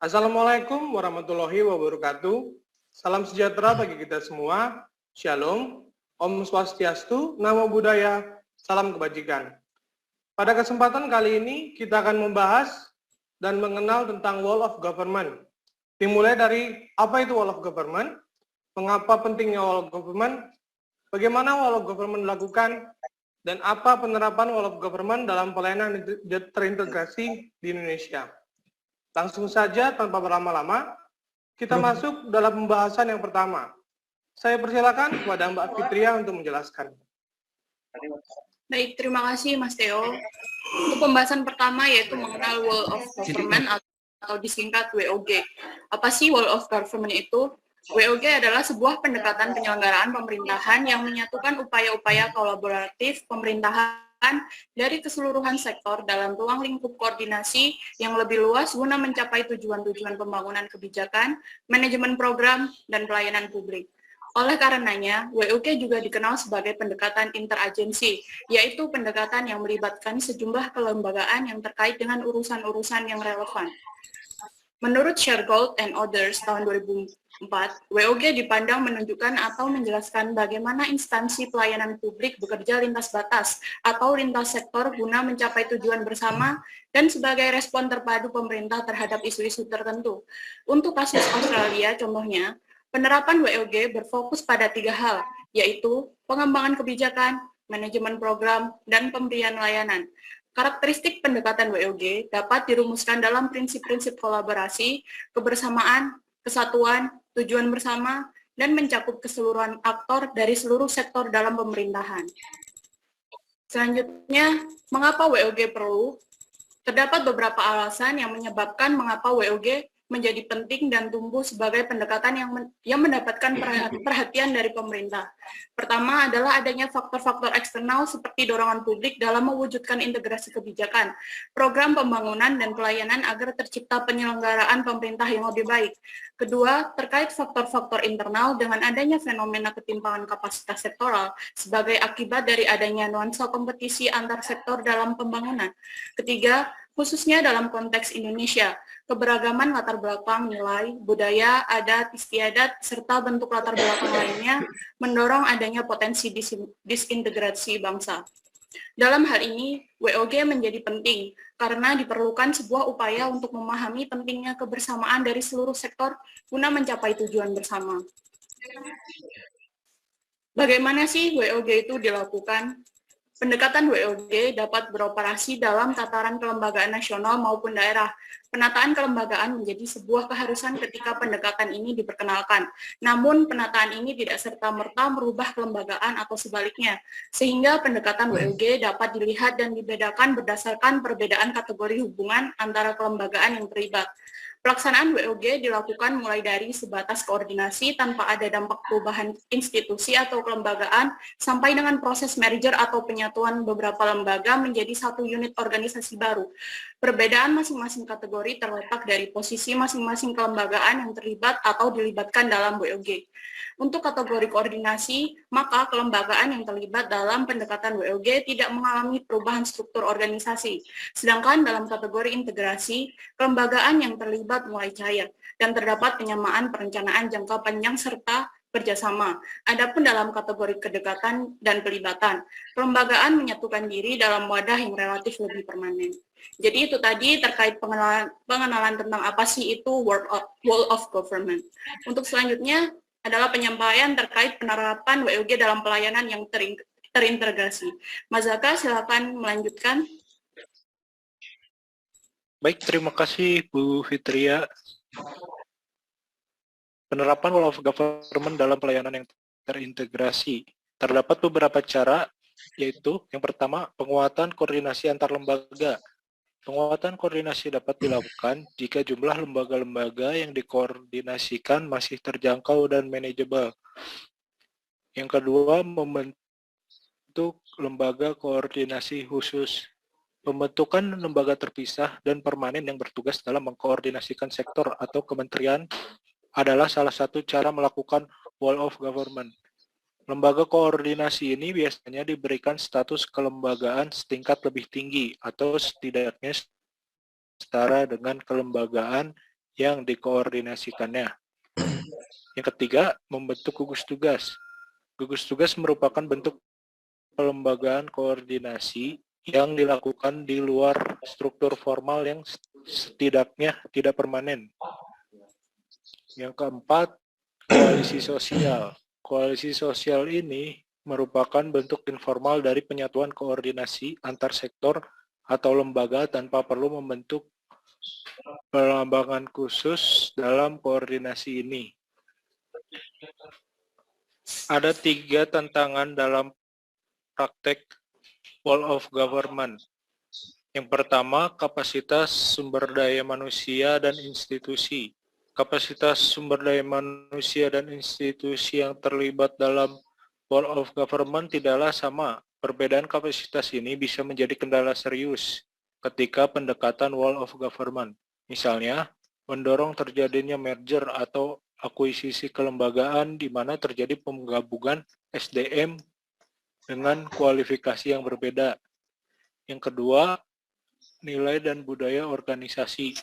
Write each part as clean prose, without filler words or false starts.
Assalamualaikum warahmatullahi wabarakatuh. Salam sejahtera bagi kita semua. Shalom, Om Swastiastu, Namo Buddhaya, salam kebajikan. Pada kesempatan kali ini kita akan membahas dan mengenal tentang Wall of Government. Dimulai dari apa itu Wall of Government, mengapa pentingnya Wall of Government, bagaimana Wall of Government dilakukan, dan apa penerapan Wall of Government dalam pelayanan terintegrasi di Indonesia. Langsung saja tanpa berlama-lama, kita masuk dalam pembahasan yang pertama. Saya persilakan kepada Mbak Fitria untuk menjelaskan. Baik, terima kasih Mas Theo. Untuk pembahasan pertama yaitu mengenal Wall of Government atau disingkat WOG. Apa sih Wall of Government itu? WOG adalah sebuah pendekatan penyelenggaraan pemerintahan yang menyatukan upaya-upaya kolaboratif pemerintahan dari keseluruhan sektor dalam ruang lingkup koordinasi yang lebih luas guna mencapai tujuan-tujuan pembangunan kebijakan, manajemen program, dan pelayanan publik. Oleh karenanya, WOG juga dikenal sebagai pendekatan interagensi, yaitu pendekatan yang melibatkan sejumlah kelembagaan yang terkait dengan urusan-urusan yang relevan. Menurut Shergold and Others tahun 2004, WOG dipandang menunjukkan atau menjelaskan bagaimana instansi pelayanan publik bekerja lintas batas atau lintas sektor guna mencapai tujuan bersama dan sebagai respon terpadu pemerintah terhadap isu-isu tertentu. Untuk kasus Australia, contohnya, penerapan WOG berfokus pada 3 hal, yaitu pengembangan kebijakan, manajemen program, dan pemberian layanan. Karakteristik pendekatan WOG dapat dirumuskan dalam prinsip-prinsip kolaborasi, kebersamaan, kesatuan, tujuan bersama, dan mencakup keseluruhan aktor dari seluruh sektor dalam pemerintahan. Selanjutnya, mengapa WOG perlu? Terdapat beberapa alasan yang menyebabkan mengapa WOG menjadi penting dan tumbuh sebagai pendekatan yang mendapatkan perhatian dari pemerintah. Pertama adalah adanya faktor-faktor eksternal seperti dorongan publik dalam mewujudkan integrasi kebijakan, program pembangunan dan pelayanan agar tercipta penyelenggaraan pemerintah yang lebih baik. Kedua, terkait faktor-faktor internal dengan adanya fenomena ketimpangan kapasitas sektoral sebagai akibat dari adanya nuansa kompetisi antar sektor dalam pembangunan. Ketiga, khususnya dalam konteks Indonesia, keberagaman latar belakang, nilai, budaya, adat, istiadat, serta bentuk latar belakang lainnya mendorong adanya potensi disintegrasi bangsa. Dalam hal ini, WOG menjadi penting karena diperlukan sebuah upaya untuk memahami pentingnya kebersamaan dari seluruh sektor guna mencapai tujuan bersama. Bagaimana sih WOG itu dilakukan? Pendekatan WOG dapat beroperasi dalam tataran kelembagaan nasional maupun daerah. Penataan kelembagaan menjadi sebuah keharusan ketika pendekatan ini diperkenalkan. Namun, penataan ini tidak serta-merta merubah kelembagaan atau sebaliknya, sehingga pendekatan WOG dapat dilihat dan dibedakan berdasarkan perbedaan kategori hubungan antara kelembagaan yang terlibat. Pelaksanaan WOG dilakukan mulai dari sebatas koordinasi tanpa ada dampak perubahan institusi atau kelembagaan, sampai dengan proses merger atau penyatuan beberapa lembaga menjadi satu unit organisasi baru. Perbedaan masing-masing kategori terletak dari posisi masing-masing kelembagaan yang terlibat atau dilibatkan dalam WOG. Untuk kategori koordinasi, maka kelembagaan yang terlibat dalam pendekatan WOG tidak mengalami perubahan struktur organisasi. Sedangkan dalam kategori integrasi, kelembagaan yang terlibat mulai cair dan terdapat penyamaan perencanaan jangka panjang serta kerjasama. Adapun dalam kategori kedekatan dan pelibatan, kelembagaan menyatukan diri dalam wadah yang relatif lebih permanen. Jadi itu tadi terkait pengenalan tentang apa sih itu Wall of Government. Untuk selanjutnya adalah penyampaian terkait penerapan WOG dalam pelayanan yang terintegrasi. Mas Zaka, silakan melanjutkan. Baik, terima kasih Bu Fitria. Penerapan Wall of Government dalam pelayanan yang terintegrasi. Terdapat beberapa cara, yaitu yang pertama, penguatan koordinasi antar lembaga. Penguatan koordinasi dapat dilakukan jika jumlah lembaga-lembaga yang dikoordinasikan masih terjangkau dan manajeable. Yang kedua, membentuk lembaga koordinasi khusus. Pembentukan lembaga terpisah dan permanen yang bertugas dalam mengkoordinasikan sektor atau kementerian adalah salah satu cara melakukan Wall of Government. Lembaga koordinasi ini biasanya diberikan status kelembagaan setingkat lebih tinggi atau setidaknya setara dengan kelembagaan yang dikoordinasikannya. Yang ketiga, membentuk gugus tugas. Gugus tugas merupakan bentuk pelembagaan koordinasi yang dilakukan di luar struktur formal yang setidaknya tidak permanen. Yang keempat, koalisi sosial. Koalisi sosial ini merupakan bentuk informal dari penyatuan koordinasi antar sektor atau lembaga tanpa perlu membentuk pelambangan khusus dalam koordinasi ini. Ada 3 tantangan dalam praktek whole of government. Yang pertama, kapasitas sumber daya manusia dan institusi. Kapasitas sumber daya manusia dan institusi yang terlibat dalam whole of government tidaklah sama. Perbedaan kapasitas ini bisa menjadi kendala serius ketika pendekatan whole of government. Misalnya, mendorong terjadinya merger atau akuisisi kelembagaan di mana terjadi penggabungan SDM dengan kualifikasi yang berbeda. Yang kedua, nilai dan budaya organisasi.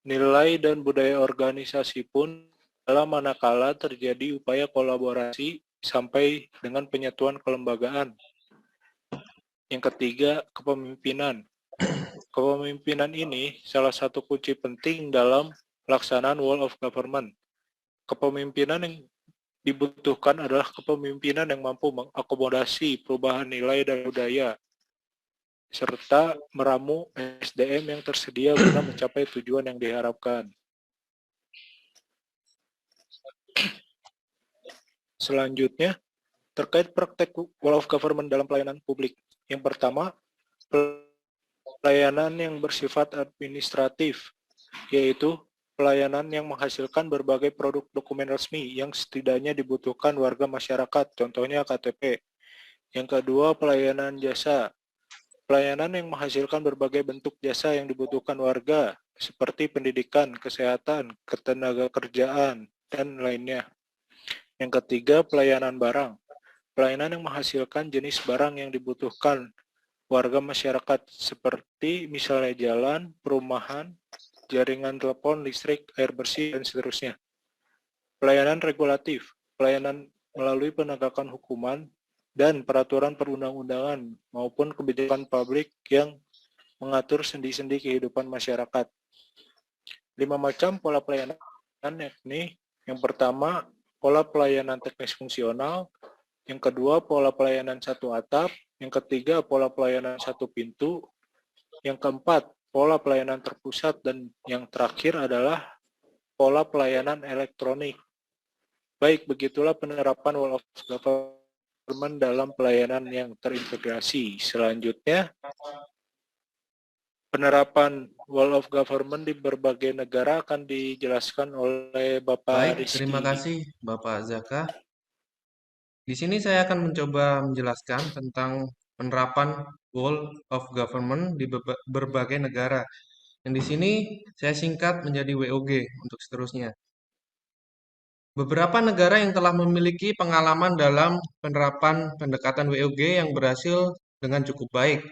Nilai dan budaya organisasi pun dalam manakala terjadi upaya kolaborasi sampai dengan penyatuan kelembagaan. Yang ketiga, kepemimpinan. Kepemimpinan ini salah satu kunci penting dalam pelaksanaan whole of government. Kepemimpinan yang dibutuhkan adalah kepemimpinan yang mampu mengakomodasi perubahan nilai dan budaya, serta meramu SDM yang tersedia guna mencapai tujuan yang diharapkan. Selanjutnya, terkait praktek whole of government dalam pelayanan publik. Yang pertama, pelayanan yang bersifat administratif, yaitu pelayanan yang menghasilkan berbagai produk dokumen resmi yang setidaknya dibutuhkan warga masyarakat, contohnya KTP. Yang kedua, pelayanan jasa. Pelayanan yang menghasilkan berbagai bentuk jasa yang dibutuhkan warga, seperti pendidikan, kesehatan, ketenagakerjaan, dan lainnya. Yang ketiga, pelayanan barang. Pelayanan yang menghasilkan jenis barang yang dibutuhkan warga masyarakat, seperti misalnya jalan, perumahan, jaringan telepon, listrik, air bersih, dan seterusnya. Pelayanan regulatif. Pelayanan melalui penegakan hukuman dan peraturan perundang-undangan maupun kebijakan publik yang mengatur sendi-sendi kehidupan masyarakat. 5 macam pola pelayanan yakni yang pertama, pola pelayanan teknis fungsional, yang kedua, pola pelayanan satu atap, yang ketiga, pola pelayanan satu pintu, yang keempat, pola pelayanan terpusat, dan yang terakhir adalah pola pelayanan elektronik. Baik, begitulah penerapan whole of government dalam pelayanan yang terintegrasi. Selanjutnya, penerapan whole of government di berbagai negara akan dijelaskan oleh Bapak Baik, Rizky. terima kasih Bapak Zaka. Di sini saya akan mencoba menjelaskan tentang penerapan whole of government di berbagai negara. Yang di sini saya singkat menjadi WOG untuk seterusnya. Beberapa negara yang telah memiliki pengalaman dalam penerapan pendekatan WOG yang berhasil dengan cukup baik.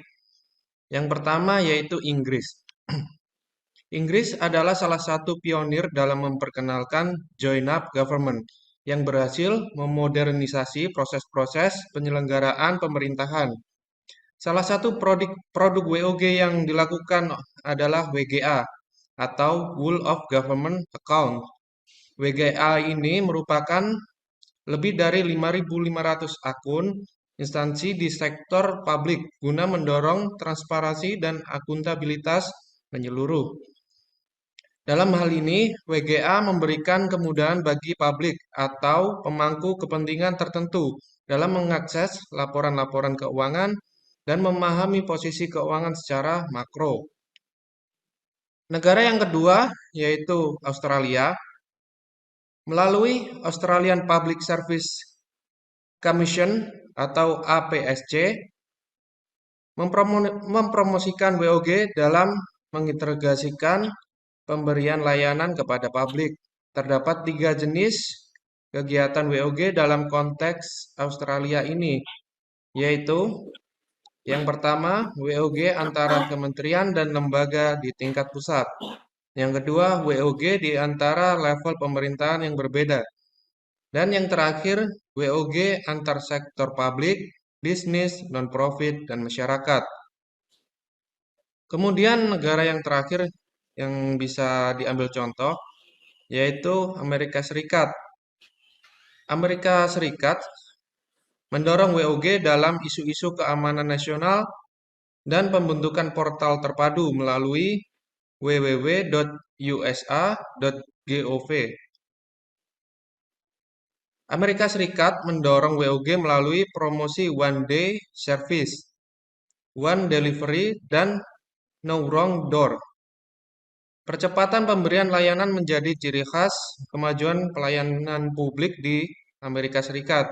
Yang pertama yaitu Inggris. Inggris adalah salah satu pionir dalam memperkenalkan join-up government yang berhasil memodernisasi proses-proses penyelenggaraan pemerintahan. Salah satu produk WOG yang dilakukan adalah WGA atau Whole of Government Account. WGA ini merupakan lebih dari 5.500 akun instansi di sektor publik guna mendorong transparansi dan akuntabilitas menyeluruh. Dalam hal ini, WGA memberikan kemudahan bagi publik atau pemangku kepentingan tertentu dalam mengakses laporan-laporan keuangan dan memahami posisi keuangan secara makro. Negara yang kedua yaitu Australia. Melalui Australian Public Service Commission atau APSC mempromosikan WOG dalam mengintegrasikan pemberian layanan kepada publik. Terdapat 3 jenis kegiatan WOG dalam konteks Australia ini, yaitu Yang pertama, WOG antara kementerian dan lembaga di tingkat pusat. Yang kedua, WOG di antara level pemerintahan yang berbeda. Dan yang terakhir, WOG antar sektor publik, bisnis, non-profit, dan masyarakat. Kemudian negara yang terakhir yang bisa diambil contoh, yaitu Amerika Serikat. Amerika Serikat mendorong WOG dalam isu-isu keamanan nasional dan pembentukan portal terpadu melalui www.usa.gov. Amerika Serikat mendorong WOG melalui promosi One Day Service, One Delivery, dan No Wrong Door. Percepatan pemberian layanan menjadi ciri khas kemajuan pelayanan publik di Amerika Serikat.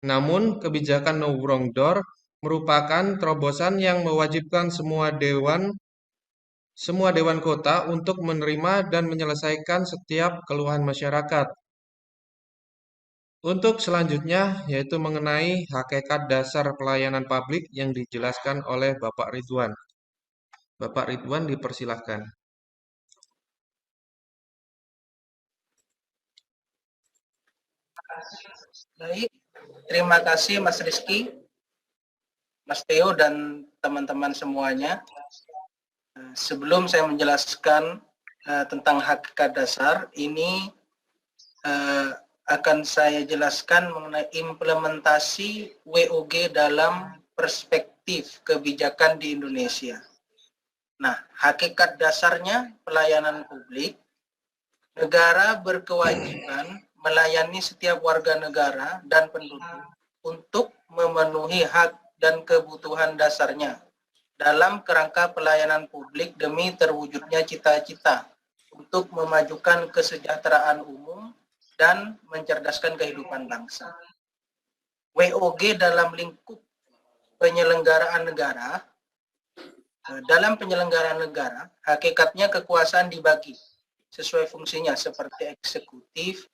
Namun, kebijakan No Wrong Door merupakan terobosan yang mewajibkan semua dewan kota untuk menerima dan menyelesaikan setiap keluhan masyarakat. Untuk selanjutnya, yaitu mengenai hakikat dasar pelayanan publik yang dijelaskan oleh Bapak Ridwan. Bapak Ridwan dipersilahkan. Baik, terima kasih Mas Rizky, Mas Theo, dan teman-teman semuanya. Sebelum saya menjelaskan tentang hakikat dasar, ini akan saya jelaskan mengenai implementasi WOG dalam perspektif kebijakan di Indonesia. Nah, hakikat dasarnya pelayanan publik, negara berkewajiban melayani setiap warga negara dan penduduk untuk memenuhi hak dan kebutuhan dasarnya dalam kerangka pelayanan publik demi terwujudnya cita-cita untuk memajukan kesejahteraan umum dan mencerdaskan kehidupan bangsa. WOG dalam lingkup penyelenggaraan negara. Dalam penyelenggaraan negara, hakikatnya kekuasaan dibagi sesuai fungsinya seperti eksekutif,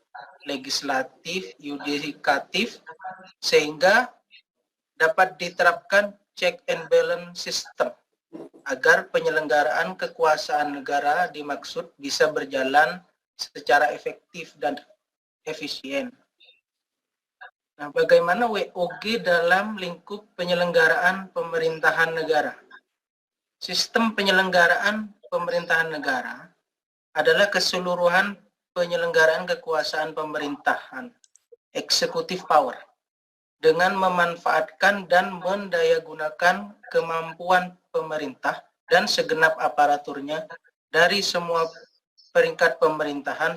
legislatif, yudikatif, sehingga dapat diterapkan check and balance system agar penyelenggaraan kekuasaan negara dimaksud bisa berjalan secara efektif dan efisien. Nah, bagaimana WOG dalam lingkup penyelenggaraan pemerintahan negara? Sistem penyelenggaraan pemerintahan negara adalah keseluruhan penyelenggaraan kekuasaan pemerintahan, executive power, dengan memanfaatkan dan mendayagunakan kemampuan pemerintah dan segenap aparaturnya dari semua peringkat pemerintahan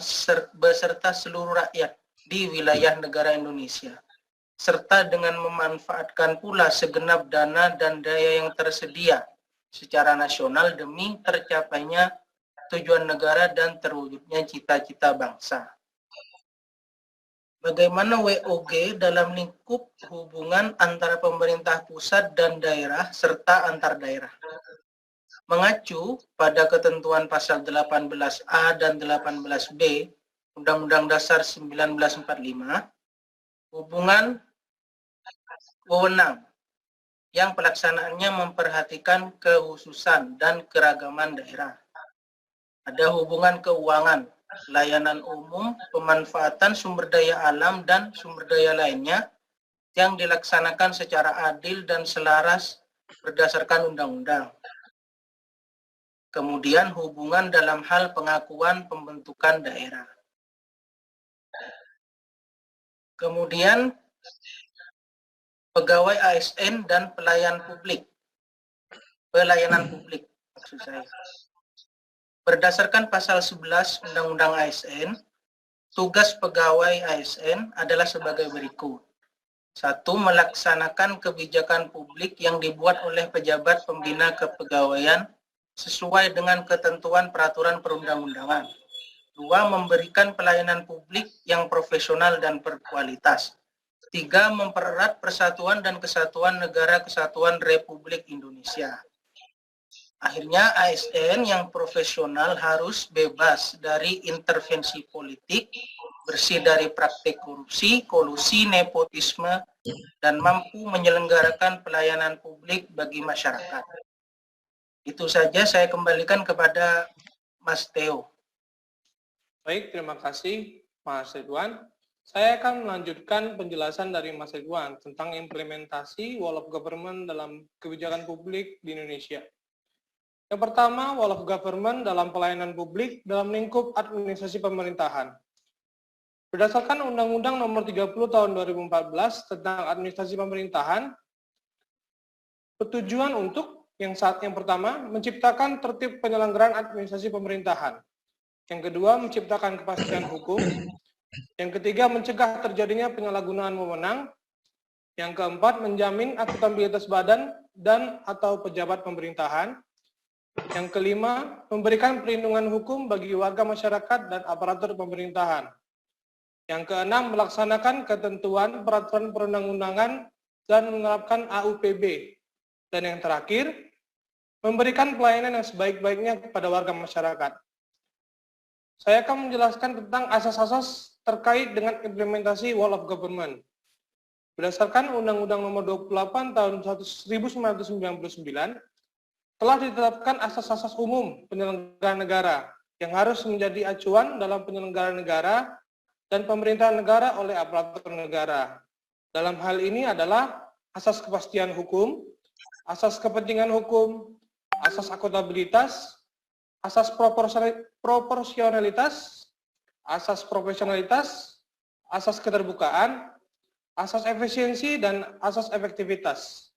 beserta seluruh rakyat di wilayah negara Indonesia, serta dengan memanfaatkan pula segenap dana dan daya yang tersedia secara nasional demi tercapainya tujuan negara dan terwujudnya cita-cita bangsa. Bagaimana WOG dalam lingkup hubungan antara pemerintah pusat dan daerah serta antar daerah? Mengacu pada ketentuan pasal 18A dan 18B Undang-Undang Dasar 1945, hubungan wewenang yang pelaksanaannya memperhatikan kekhususan dan keragaman daerah. Ada hubungan keuangan, layanan umum, pemanfaatan sumber daya alam dan sumber daya lainnya yang dilaksanakan secara adil dan selaras berdasarkan undang-undang. Kemudian hubungan dalam hal pengakuan pembentukan daerah. Kemudian pegawai ASN dan pelayanan publik maksud saya. Berdasarkan pasal 11 Undang-Undang ASN, tugas pegawai ASN adalah sebagai berikut. 1. Melaksanakan kebijakan publik yang dibuat oleh pejabat pembina kepegawaian sesuai dengan ketentuan peraturan perundang-undangan. 2. Memberikan pelayanan publik yang profesional dan berkualitas. 3. Mempererat persatuan dan kesatuan Negara Kesatuan Republik Indonesia. Akhirnya ASN yang profesional harus bebas dari intervensi politik, bersih dari praktik korupsi, kolusi, nepotisme, dan mampu menyelenggarakan pelayanan publik bagi masyarakat. Itu saja, saya kembalikan kepada Mas Theo. Baik, terima kasih Mas Ridwan. Saya akan melanjutkan penjelasan dari Mas Ridwan tentang implementasi Wall of Government dalam kebijakan publik di Indonesia. Yang pertama, Wall of Government dalam pelayanan publik dalam lingkup administrasi pemerintahan. Berdasarkan Undang-Undang Nomor 30 Tahun 2014 tentang Administrasi Pemerintahan, bertujuan untuk yang pertama, menciptakan tertib penyelenggaraan administrasi pemerintahan. Yang kedua, menciptakan kepastian hukum. Yang ketiga, mencegah terjadinya penyalahgunaan wewenang. Yang keempat, menjamin akuntabilitas badan dan atau pejabat pemerintahan. Yang kelima, memberikan perlindungan hukum bagi warga masyarakat dan aparatur pemerintahan. Yang keenam, melaksanakan ketentuan peraturan perundang-undangan dan menerapkan AUPB. Dan yang terakhir, memberikan pelayanan yang sebaik-baiknya kepada warga masyarakat. Saya akan menjelaskan tentang asas-asas terkait dengan implementasi Wall of Government. Berdasarkan Undang-Undang Nomor 28 Tahun 1999, telah ditetapkan asas-asas umum penyelenggaraan negara yang harus menjadi acuan dalam penyelenggaraan negara dan pemerintahan negara oleh aparatur negara. Dalam hal ini adalah asas kepastian hukum, asas kepentingan hukum, asas akuntabilitas, asas proporsionalitas, asas profesionalitas, asas keterbukaan, asas efisiensi, dan asas efektivitas.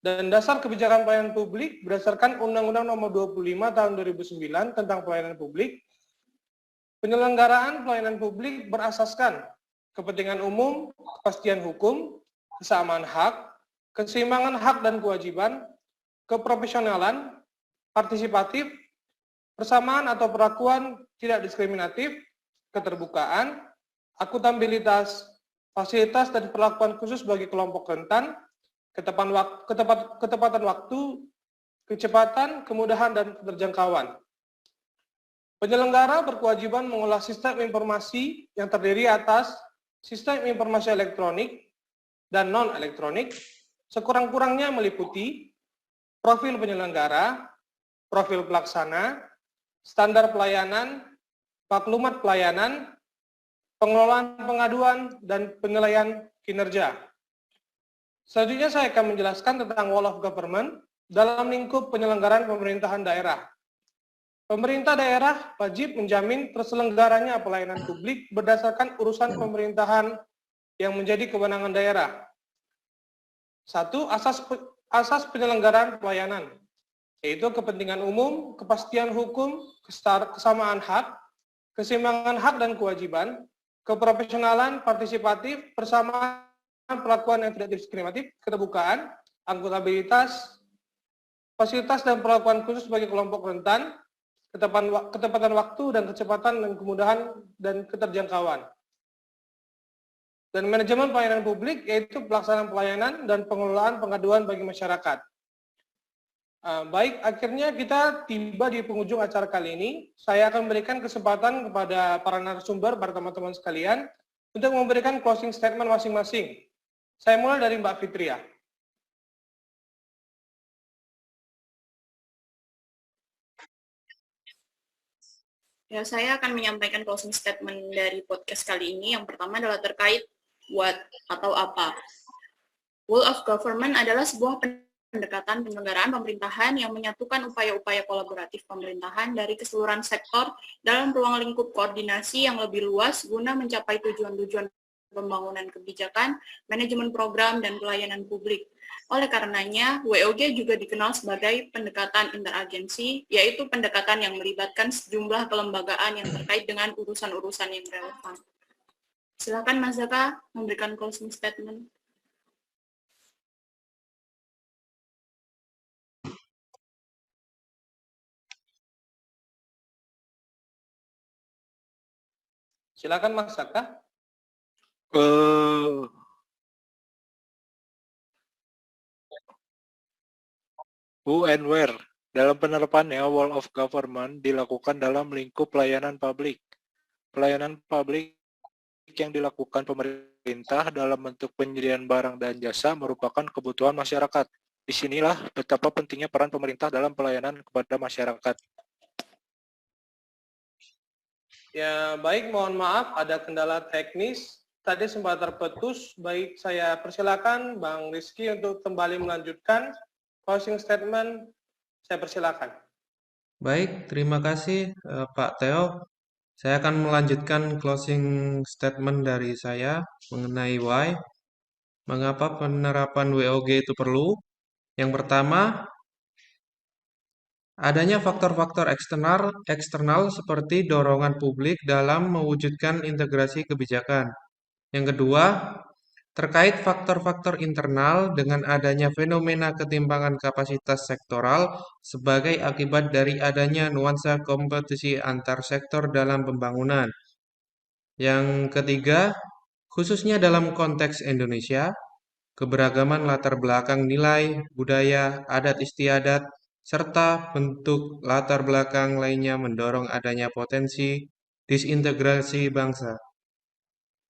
Dan dasar kebijakan pelayanan publik berdasarkan Undang-Undang Nomor 25 Tahun 2009 tentang pelayanan publik, penyelenggaraan pelayanan publik berasaskan kepentingan umum, kepastian hukum, kesamaan hak, keseimbangan hak dan kewajiban, keprofesionalan, partisipatif, persamaan atau perlakuan tidak diskriminatif, keterbukaan, akuntabilitas, fasilitas dan perlakuan khusus bagi kelompok rentan, ketepatan waktu, kecepatan, kemudahan, dan keterjangkauan. Penyelenggara berkewajiban mengolah sistem informasi yang terdiri atas sistem informasi elektronik dan non-elektronik, sekurang-kurangnya meliputi profil penyelenggara, profil pelaksana, standar pelayanan, maklumat pelayanan, pengelolaan pengaduan, dan penilaian kinerja. Selanjutnya saya akan menjelaskan tentang Wall of Government dalam lingkup penyelenggaraan pemerintahan daerah. Pemerintah daerah wajib menjamin terselenggaranya pelayanan publik berdasarkan urusan pemerintahan yang menjadi kewenangan daerah. 1. Asas penyelenggaraan pelayanan, yaitu kepentingan umum, kepastian hukum, kesamaan hak, keseimbangan hak dan kewajiban, keprofesionalan, partisipatif, persamaan perlakuan yang tidak diskriminatif, keterbukaan, akuntabilitas, fasilitas dan perlakuan khusus bagi kelompok rentan, ketepatan waktu dan kecepatan dan kemudahan dan keterjangkauan. Dan manajemen pelayanan publik, yaitu pelaksanaan pelayanan dan pengelolaan pengaduan bagi masyarakat. Baik, akhirnya kita tiba di penghujung acara kali ini. Saya akan memberikan kesempatan kepada para narasumber, para teman-teman sekalian, untuk memberikan closing statement masing-masing. Saya mulai dari Mbak Fitria. Ya, saya akan menyampaikan closing statement dari podcast kali ini. Yang pertama adalah terkait what atau apa. Wall of Government adalah sebuah pendekatan penyelenggaraan pemerintahan yang menyatukan upaya-upaya kolaboratif pemerintahan dari keseluruhan sektor dalam ruang lingkup koordinasi yang lebih luas guna mencapai tujuan-tujuan pembangunan kebijakan, manajemen program, dan pelayanan publik. Oleh karenanya, WOG juga dikenal sebagai pendekatan interagensi, yaitu pendekatan yang melibatkan sejumlah kelembagaan yang terkait dengan urusan-urusan yang relevan. Silakan Mas Zaka memberikan closing statement. Silakan Mas Zaka. Who and where? Dalam penerapannya, Wall of Government dilakukan dalam lingkup pelayanan publik. Pelayanan publik yang dilakukan pemerintah pemerintah dalam bentuk penyediaan barang dan jasa merupakan kebutuhan masyarakat. Disinilah betapa pentingnya peran pemerintah dalam pelayanan kepada masyarakat. Ya, baik, mohon maaf ada kendala teknis. Tadi sempat terputus. Baik, saya persilakan Bang Rizky untuk kembali melanjutkan closing statement. Saya persilakan. Baik, terima kasih Pak Theo. Saya akan melanjutkan closing statement dari saya mengenai why. Mengapa penerapan WOG itu perlu? Yang pertama, adanya faktor-faktor eksternal seperti dorongan publik dalam mewujudkan integrasi kebijakan. Yang kedua, terkait faktor-faktor internal dengan adanya fenomena ketimpangan kapasitas sektoral sebagai akibat dari adanya nuansa kompetisi antar sektor dalam pembangunan. Yang ketiga, khususnya dalam konteks Indonesia, keberagaman latar belakang nilai, budaya, adat istiadat, serta bentuk latar belakang lainnya mendorong adanya potensi disintegrasi bangsa.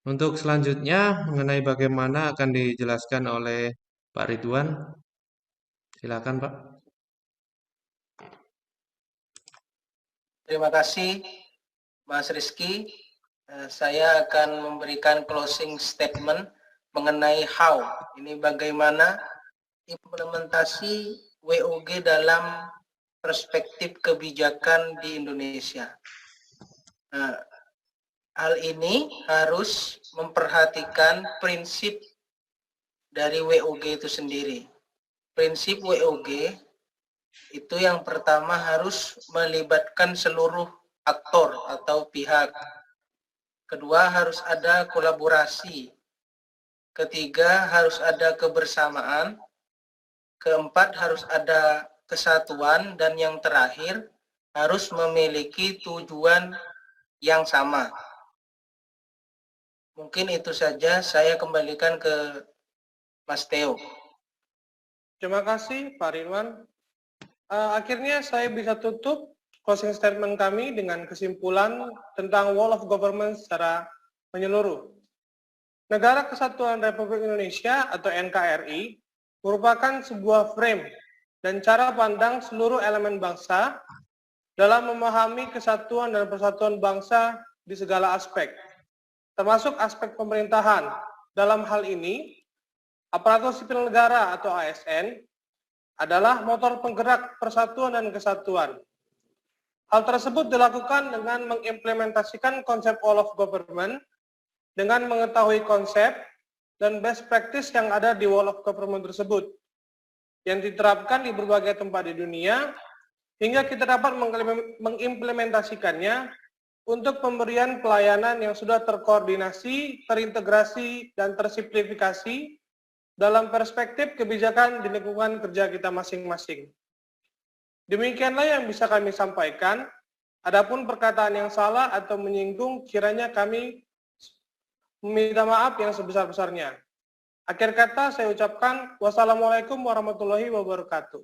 Untuk selanjutnya, mengenai bagaimana akan dijelaskan oleh Pak Ridwan. Silakan, Pak. Terima kasih, Mas Rizky. Saya akan memberikan closing statement mengenai how. Ini bagaimana implementasi WOG dalam perspektif kebijakan di Indonesia. Nah, hal ini harus memperhatikan prinsip dari WOG itu sendiri. Prinsip WOG itu yang pertama harus melibatkan seluruh aktor atau pihak. Kedua, harus ada kolaborasi. Ketiga, harus ada kebersamaan. Keempat, harus ada kesatuan. Dan yang terakhir, harus memiliki tujuan yang sama. Mungkin itu saja, saya kembalikan ke Mas Theo. Terima kasih Pak Ridwan. Akhirnya saya bisa tutup closing statement kami dengan kesimpulan tentang whole of government secara menyeluruh. Negara Kesatuan Republik Indonesia atau NKRI merupakan sebuah frame dan cara pandang seluruh elemen bangsa dalam memahami kesatuan dan persatuan bangsa di segala aspek, termasuk aspek pemerintahan. Dalam hal ini, aparatur sipil negara atau ASN adalah motor penggerak persatuan dan kesatuan. Hal tersebut dilakukan dengan mengimplementasikan konsep whole of government dengan mengetahui konsep dan best practice yang ada di whole of government tersebut yang diterapkan di berbagai tempat di dunia hingga kita dapat mengimplementasikannya untuk pemberian pelayanan yang sudah terkoordinasi, terintegrasi, dan tersimplifikasi dalam perspektif kebijakan di lingkungan kerja kita masing-masing. Demikianlah yang bisa kami sampaikan. Adapun perkataan yang salah atau menyinggung, kiranya kami meminta maaf yang sebesar-besarnya. Akhir kata saya ucapkan wassalamualaikum warahmatullahi wabarakatuh.